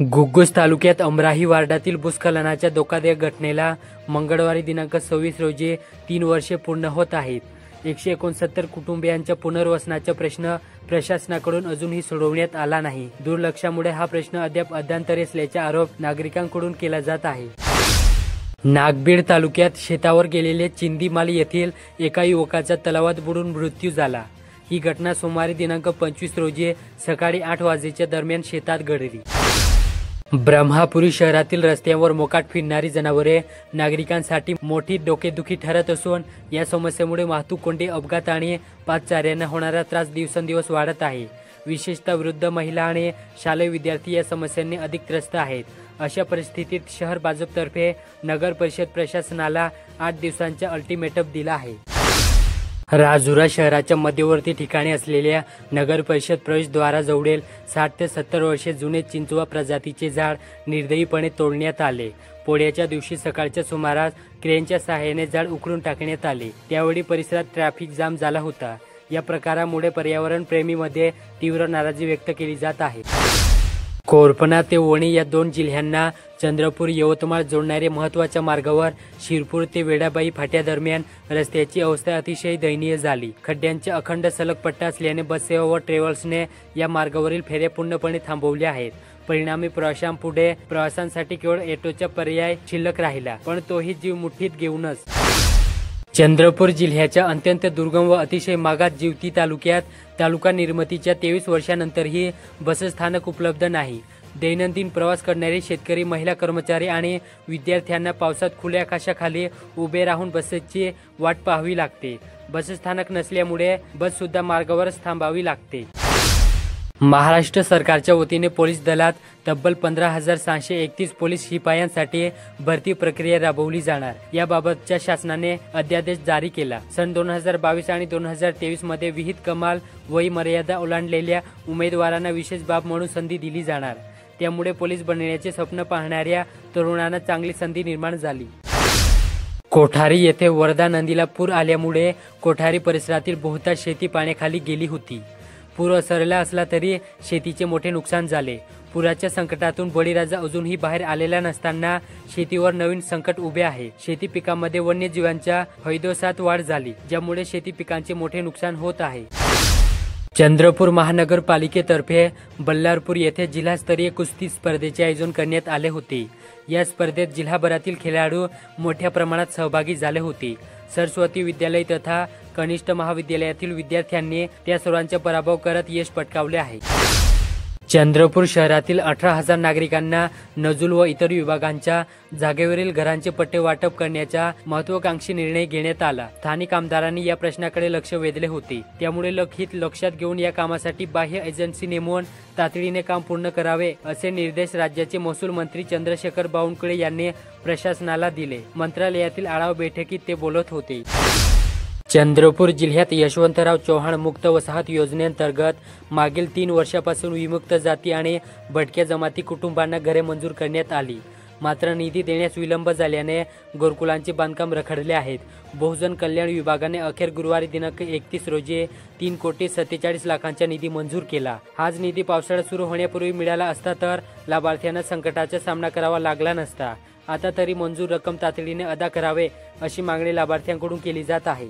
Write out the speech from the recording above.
घुग्गुस तालुक्यात अमराही वार्डातील भूस्खलनाच्या धोकादायक घटनेला मंगळवारी दिनांक 26 रोजी 3 वर्षे पूर्ण होत आहेत. 169 कुटुंबियांच्या पुनर्वसनाचा प्रश्न प्रशासनाकडून अजूनही सोडवण्यात आला नाही. दुर्लक्षामुळे हा प्रश्न अद्याप अध्यांतरी असल्याचा आरोप नागरिकांकडून केला जात आहे. नागभीड तालुक्यात शेतावर गेलेले चिंदीमाल येथील एका युवकाचा तलावात बुडून मृत्यू झाला. ही घटना सोमवारी दिनांक 25 रोजी सकाळी 8 वाजेच्या दरम्यान शेतात घडली. ब्रह्मपुरी शहरातील रस्त्यांवर मोकाट फिरणारी जनावरे नागरिकांसाठी मोठी डोकेदुखी ठरत असून या समस्येमुळे वाहतूक कोंडी, अपघात आणि पादचाऱ्यांना होणारा त्रास दिवसेंदिवस वाढत आहे. विशेषतः वृद्ध, महिला आणि शालेय विद्यार्थी या समस्यांनी अधिक त्रस्त आहेत. अशा परिस्थितीत शहर भाजपतर्फे नगर परिषद प्रशासनाला 8 दिवसांचा अल्टिमेटम दिला आहे. राजुरा शहराच्या मध्यवर्ती ठिकाणी असलेल्या नगर परिषद प्रवेशद्वाराजवळील 60 ते 70 वर्षे जुने चिंचवा प्रजातीचे झाड निर्दयीपणे तोडण्यात आले. पोळ्याच्या दिवशी सकाळच्या सुमारास क्रेनच्या सहाय्याने झाड उखडून टाकण्यात आले. त्यावेळी परिसरात ट्रॅफिक जाम झाला होता. या प्रकारामुळे पर्यावरण प्रेमीमध्ये तीव्र नाराजी व्यक्त केली जात आहे. कोरपणा ते वणी या 2 जिल्ह्यांना चंद्रपूर यवतमाळ जोडणाऱ्या महत्त्वाच्या मार्गावर शिरपूर ते वेडाबाई फाट्या दरम्यान रस्त्याची अवस्था अतिशय दयनीय झाली. खड्ड्यांचे अखंड सलग पट्टा असल्याने बससेवा व ट्रॅव्हल्सने या मार्गावरील फेऱ्या पूर्णपणे थांबवल्या आहेत. परिणामी प्रवाशांपुढे प्रवासांसाठी केवळ ऑटोचा पर्याय शिल्लक राहिला, पण तोही जीव मुठीत घेऊनच. चंद्रपूर जिल्ह्याच्या अत्यंत दुर्गम व अतिशय मागात जिवती तालुक्यात तालुका निर्मितीच्या 23 वर्षांनंतरही बसस्थानक उपलब्ध नाही. दैनंदिन प्रवास करणारे शेतकरी, महिला, कर्मचारी आणि विद्यार्थ्यांना पावसात खुल्या आकाशाखाली उभे राहून बसची वाट पाहावी लागते. बसस्थानक नसल्यामुळे बस सुद्धा मार्गावरच थांबावी लागते. महाराष्ट्र सरकारच्या वतीने पोलीस दलात तब्बल 15,631 पोलीस शिपायांसाठी भरती प्रक्रिया राबवली जाणार. याबाबतच्या शासनाने अध्यादेश जारी केला. सन 2022 आणि 2023 मध्ये विहित कमाल वय मर्यादा ओलांडलेल्या उमेदवारांना विशेष बाब म्हणून संधी दिली जाणार. त्यामुळे पोलीस बनण्याचे स्वप्न पाहणाऱ्या तरुणांना चांगली संधी निर्माण झाली. कोठारी येथे वर्धा नदीला पूर आल्यामुळे कोठारी परिसरातील बहुतांश शेती पाण्याखाली गेली होती. पूर ओसरला असला तरी शेतीचे मोठे नुकसान झाले. पुराच्या संकटातून बळीराजा अजूनही बाहेर आलेला नसताना शेतीवर नवीन संकट उभे आहे. शेती पिकांमध्ये वन्यजीवांच्या हैदोसात वाढ झाली, ज्यामुळे शेती पिकांचे मोठे नुकसान होत आहे. चंद्रपूर महानगरपालिकेतर्फे बल्लारपूर येथे जिल्हास्तरीय कुस्ती स्पर्धेचे आयोजन करण्यात आले होते. या स्पर्धेत जिल्हाभरातील खेळाडू मोठ्या प्रमाणात सहभागी झाले होते. सरस्वती विद्यालय तथा कनिष्ठ महाविद्यालयातील विद्यार्थ्यांनी त्या सर्वांचा पराभव करत यश पटकावले आहे. चंद्रपूर शहरातील 18,000 नागरिकांना नजूल व इतर विभागांच्या जागेवरील घरांचे पट्टे वाटप करण्याचा महत्त्वाकांक्षी निर्णय घेण्यात आला. स्थानिक आमदारांनी या प्रश्नाकडे लक्ष वेधले होते. त्यामुळे हित लक्षात घेऊन या कामासाठी बाह्य एजन्सी नेमून तातडीने काम पूर्ण करावे, असे निर्देश राज्याचे महसूल मंत्री चंद्रशेखर बावनकुळे यांनी प्रशासनाला दिले. मंत्रालयातील आढावा बैठकीत ते बोलत होते. चंद्रपूर जिल्ह्यात यशवंतराव चव्हाण मुक्त वसाहत योजनेअंतर्गत मागील 3 वर्षापासून विमुक्त जाती आणि भटक्या जमाती कुटुंबांना घरे मंजूर करण्यात आली. मात्र निधी देण्यास विलंब झाल्याने घरकुलांचे बांधकाम रखडले आहेत. बहुजन कल्याण विभागाने अखेर गुरुवारी दिनांक 31 रोजी 3,47,00,000 निधी मंजूर केला. हाच निधी पावसाळा सुरू होण्यापूर्वी मिळाला असता तर लाभार्थ्यांना संकटाचा सामना करावा लागला नसता. आता तरी मंजूर रक्कम तातडीने अदा करावे, अशी मागणी लाभार्थ्यांकडून केली जात आहे.